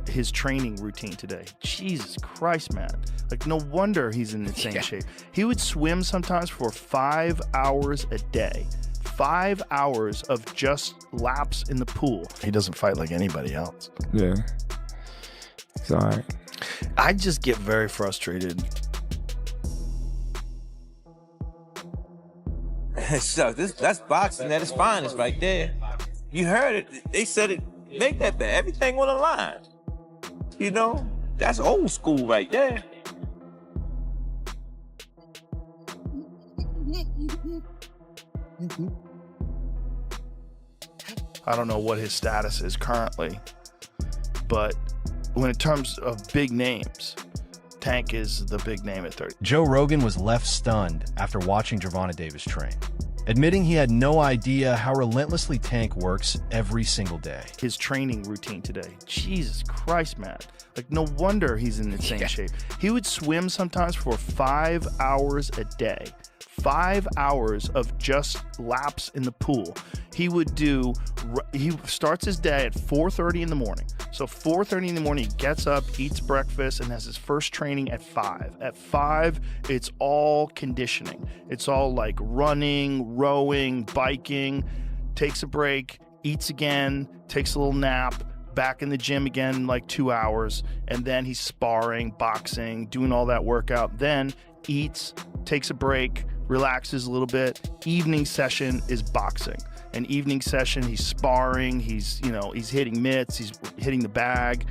his training routine today. Jesus Christ, man. Like, no wonder he's in insane shape. He would swim sometimes for 5 hours a day. 5 hours of just laps in the pool. He doesn't fight like anybody else. Yeah. It's all right. I just get very frustrated. So that's boxing at its finest right there. You heard it. They said it. Make that bad. Everything on the line. You know, that's old school right there. I don't know what his status is currently, but when in terms of big names, Tank is the big name at 30. Joe Rogan was left stunned after watching Gervonta Davis train, admitting he had no idea how relentlessly Tank works every single day. His training routine today. Jesus Christ, man. Like, no wonder he's in insane shape. He would swim sometimes for 5 hours a day. 5 hours of just laps in the pool. He starts his day at 4:30 in the morning. So 4:30 in the morning, he gets up, eats breakfast, and has his first training at 5. At 5, it's all conditioning. It's all like running, rowing, biking, takes a break, eats again, takes a little nap, back in the gym again, like 2 hours, and then he's sparring, boxing, doing all that workout, then eats, takes a break, relaxes a little bit. Evening session is boxing. An evening session, he's sparring, he's hitting mitts, he's hitting the bag,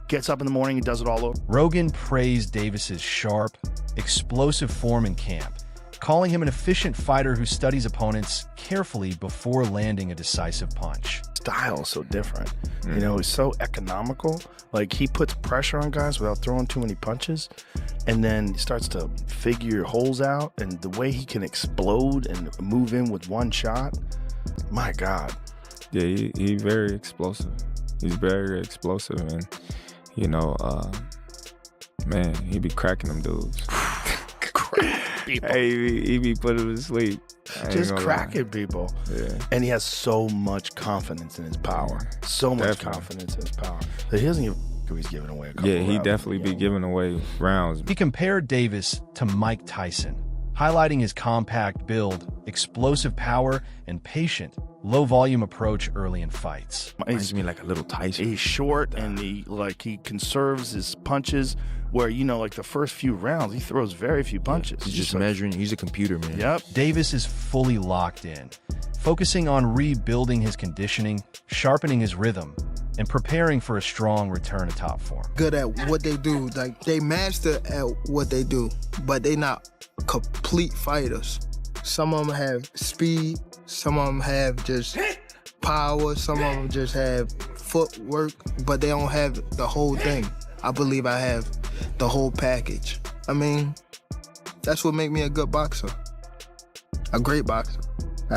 gets up in the morning and does it all over. Rogan praised Davis's sharp, explosive form in camp, calling him an efficient fighter who studies opponents carefully before landing a decisive punch. Style is so different. You know, he's so economical. Like, he puts pressure on guys without throwing too many punches, and then he starts to figure holes out, and the way he can explode and move in with one shot, my God. Yeah, he very explosive. He's very explosive, and, you know, man, he be cracking them dudes. Hey, he be putting them to sleep. Just cracking people. Yeah. And he has so much confidence in his power. So much confidence in his power. That he doesn't give a he's giving away a couple Yeah, he definitely be giving away rounds. He compared Davis to Mike Tyson, highlighting his compact build, explosive power, and patient, low-volume approach early in fights. Reminds me like a little Tyson. He's short and he conserves his punches where, like the first few rounds, he throws very few punches. He's just measuring. He's a computer, man. Yep. Davis is fully locked in, focusing on rebuilding his conditioning, sharpening his rhythm, and preparing for a strong return to top form. Good at what they do. Like, they master at what they do, but they not complete fighters. Some of them have speed, some of them have just power, some of them just have footwork, but they don't have the whole thing. I believe I have the whole package. I mean, that's what makes me a good boxer, a great boxer.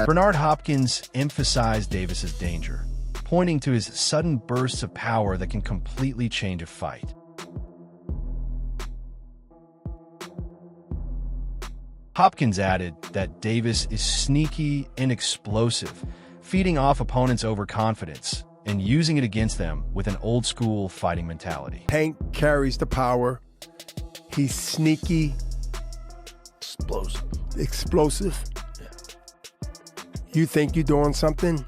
Bernard Hopkins emphasized Davis's danger, pointing to his sudden bursts of power that can completely change a fight. Hopkins added that Davis is sneaky and explosive, feeding off opponents' overconfidence and using it against them with an old-school fighting mentality. Tank carries the power. He's sneaky. Explosive. Yeah. You think you're doing something,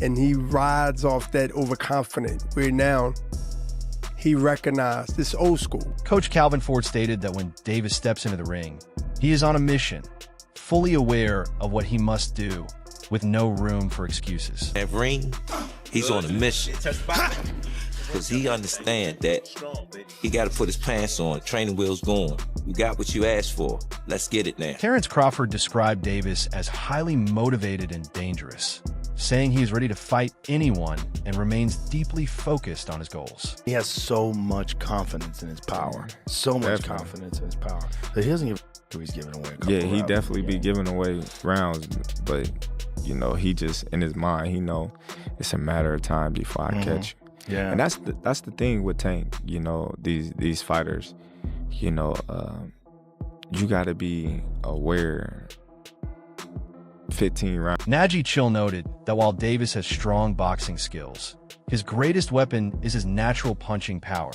and he rides off that overconfident, where now he recognized this old school. Coach Calvin Ford stated that when Davis steps into the ring, he is on a mission, fully aware of what he must do, with no room for excuses. That ring, he's on a mission. Because he understands that he got to put his pants on, training wheels going. You got what you asked for. Let's get it now. Terrence Crawford described Davis as highly motivated and dangerous, saying he is ready to fight anyone and remains deeply focused on his goals. He has so much confidence in his power. So much confidence in his power. That he doesn't give a he's giving away a couple Yeah, he rounds. definitely be giving away rounds, but, he just, in his mind, he know it's a matter of time before I catch you. Yeah. And that's the thing with Tank, these fighters, you got to be aware. 15 rounds. Naji Chill noted that while Davis has strong boxing skills, His greatest weapon is his natural punching power,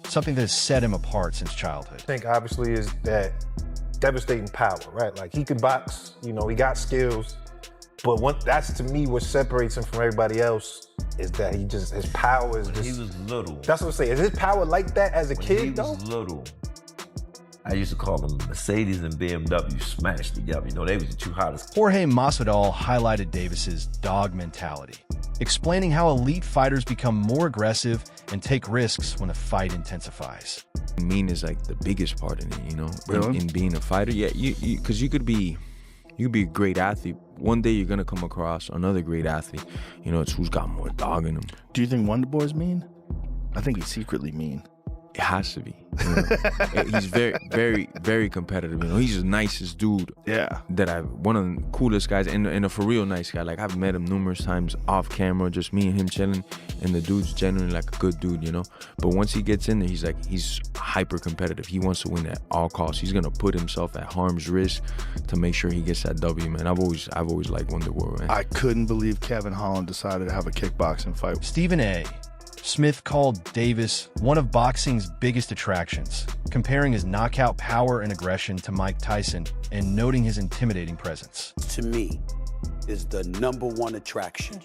something that has set him apart since childhood. I think obviously is that devastating power, right? Like he can box, he got skills, but that's to me what separates him from everybody else is that his power is just. He was little. That's what I'm saying. Is his power like that as a kid though? He was little. I used to call them Mercedes and BMW smashed together. They was the two hottest. Jorge Masvidal highlighted Davis's dog mentality, explaining how elite fighters become more aggressive and take risks when the fight intensifies. Mean is like the biggest part in it, Really? in being a fighter. Yeah, because you could be a great athlete. One day you're gonna come across another great athlete. It's who's got more dog in him. Do you think Wonder Boy's mean? I think he's secretly mean. It has to be. He's very, very, very competitive. He's the nicest dude. Yeah. One of the coolest guys, and a for real nice guy. Like I've met him numerous times off camera, just me and him chilling, and the dude's genuinely like a good dude, But once he gets in there, he's hyper competitive. He wants to win at all costs. He's gonna put himself at harm's risk to make sure he gets that W, man. I've always liked Wonder Boy, man. I couldn't believe Kevin Holland decided to have a kickboxing fight. Stephen A. Smith called Davis one of boxing's biggest attractions, comparing his knockout power and aggression to Mike Tyson and noting his intimidating presence. To me, is the #1 attraction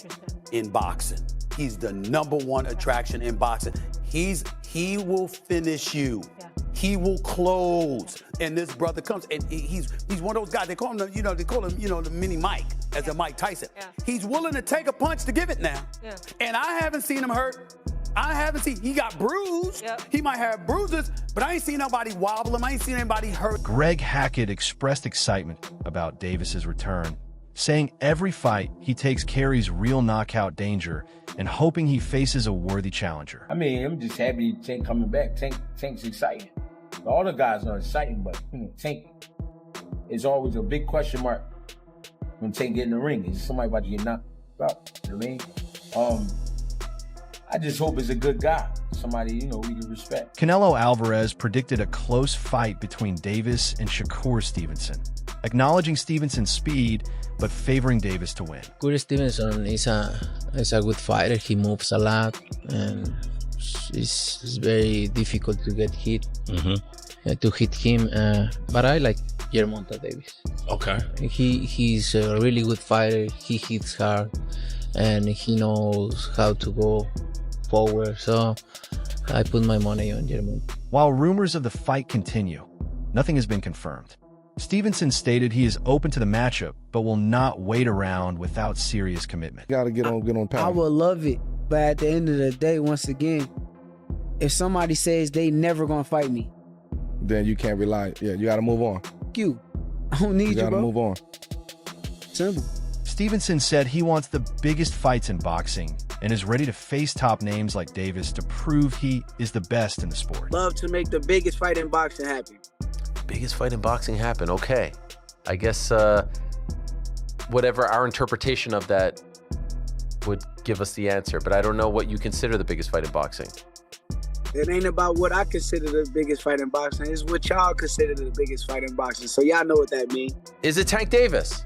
in boxing. He's the #1 attraction in boxing. He will finish you. Yeah. He will close. And this brother comes, and he's one of those guys. They call him the mini Mike, as a Mike Tyson. Yeah. He's willing to take a punch to give it now. Yeah. And I haven't seen him hurt. He got bruised. Yep. He might have bruises, but I ain't seen nobody wobble him. I ain't seen anybody hurt. Greg Hackett expressed excitement about Davis's return, saying every fight he takes carries real knockout danger and hoping he faces a worthy challenger. I'm just happy Tank coming back. Tank's exciting. All the guys are exciting, but Tank is always a big question mark when Tank get in the ring. Is somebody about to get knocked out? You know what I mean? I just hope it's a good guy. Somebody, we can respect. Canelo Alvarez predicted a close fight between Davis and Shakur Stevenson, acknowledging Stevenson's speed, but favoring Davis to win. Shakur Stevenson is a good fighter. He moves a lot, and it's very difficult to get hit, to hit him. But I like Gervonta Davis. Okay. He's a really good fighter. He hits hard, and he knows how to go forward. So I put my money on Gervonta. While rumors of the fight continue, nothing has been confirmed. Stevenson stated he is open to the matchup, but will not wait around without serious commitment. Gotta get on power. I would love it, but at the end of the day, once again, if somebody says they never gonna fight me, then you can't rely. Yeah, you gotta move on. You, I don't need you, bro. You gotta move on. Simple. Stevenson said he wants the biggest fights in boxing and is ready to face top names like Davis to prove he is the best in the sport. Love to make the biggest fight in boxing happen. Biggest fight in boxing happen. Okay. I guess whatever our interpretation of that would give us the answer, but I don't know what you consider the biggest fight in boxing. It ain't about what I consider the biggest fight in boxing. It's what y'all consider the biggest fight in boxing. So y'all know what that means. Is it Tank Davis?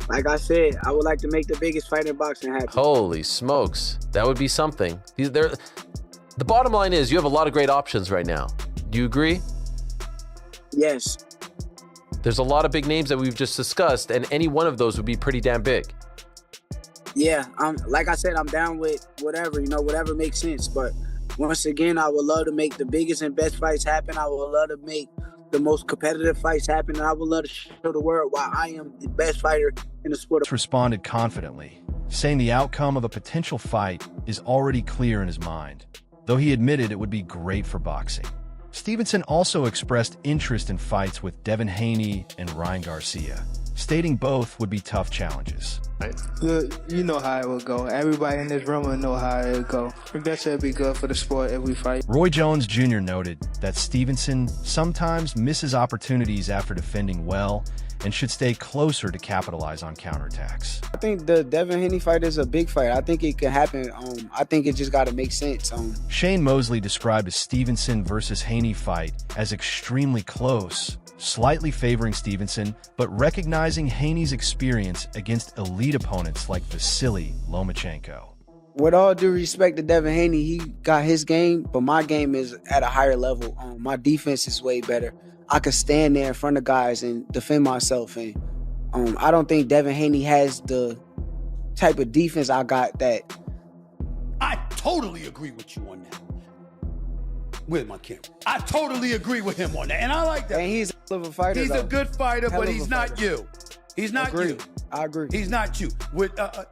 Like I said, I would like to make the biggest fight in boxing happen. Holy smokes. That would be something. The bottom line is you have a lot of great options right now. Do you agree? Yes. There's a lot of big names that we've just discussed, and any one of those would be pretty damn big. Yeah, like I said, I'm down with whatever, whatever makes sense. But once again, I would love to make the biggest and best fights happen. I would love to make the most competitive fights happen, and I would love to show the world why I am the best fighter in the sport. Responded confidently, saying the outcome of a potential fight is already clear in his mind, though he admitted it would be great for boxing. Stevenson also expressed interest in fights with Devin Haney and Ryan Garcia, stating both would be tough challenges. You know how it would go. Everybody in this room will know how it would go. I guess it'd be good for the sport if we fight. Roy Jones Jr. noted that Stevenson sometimes misses opportunities after defending well and should stay closer to capitalize on counterattacks. I think the Devin Haney fight is a big fight. I think it can happen. I think it just got to make sense. Shane Mosley described a Stevenson versus Haney fight as extremely close, slightly favoring Stevenson, but recognizing Haney's experience against elite opponents like Vasily Lomachenko. with all due respect to Devin Haney, he got his game, but my game is at a higher level. My defense is way better. I could stand there in front of guys and defend myself. And I don't think Devin Haney has the type of defense I got that. I totally agree with you on that. Where's my camera? I totally agree with him on that. And I like that. And he's a hell of a fighter. He's a good fighter, Hell but of he's a not fighter. you. He's not you. I agree. He's not you.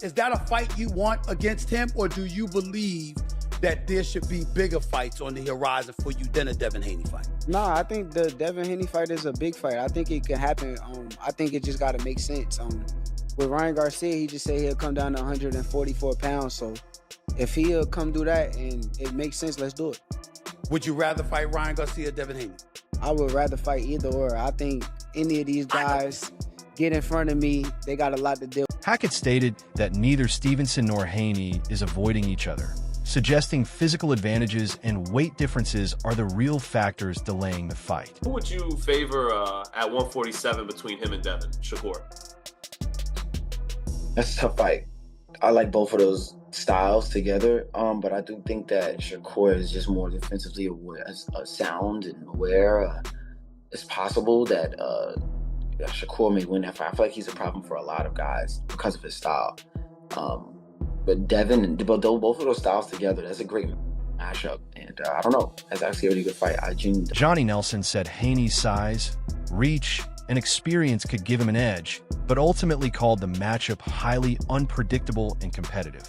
Is that a fight you want against him, or do you believe that there should be bigger fights on the horizon for you than a Devin Haney fight? Nah, I think the Devin Haney fight is a big fight. I think it can happen. I think it just got to make sense. With Ryan Garcia, he just said he'll come down to 144 pounds. So if he'll come do that and it makes sense, let's do it. Would you rather fight Ryan Garcia or Devin Haney? I would rather fight either or. I think any of these guys get in front of me, they got a lot to deal with. Hackett stated that neither Stevenson nor Haney is avoiding each other, suggesting physical advantages and weight differences are the real factors delaying the fight. Who would you favor at 147 between him and Devin? Shakur? That's a tough fight. I like both of those styles together, but I do think that Shakur is just more defensively aware, sound and aware. It's possible that Shakur may win that fight. I feel like he's a problem for a lot of guys because of his style. But Devin and both of those styles together, that's a great matchup. And I don't know, that's actually a really good fight. Johnny Nelson said Haney's size, reach, and experience could give him an edge, but ultimately called the matchup highly unpredictable and competitive.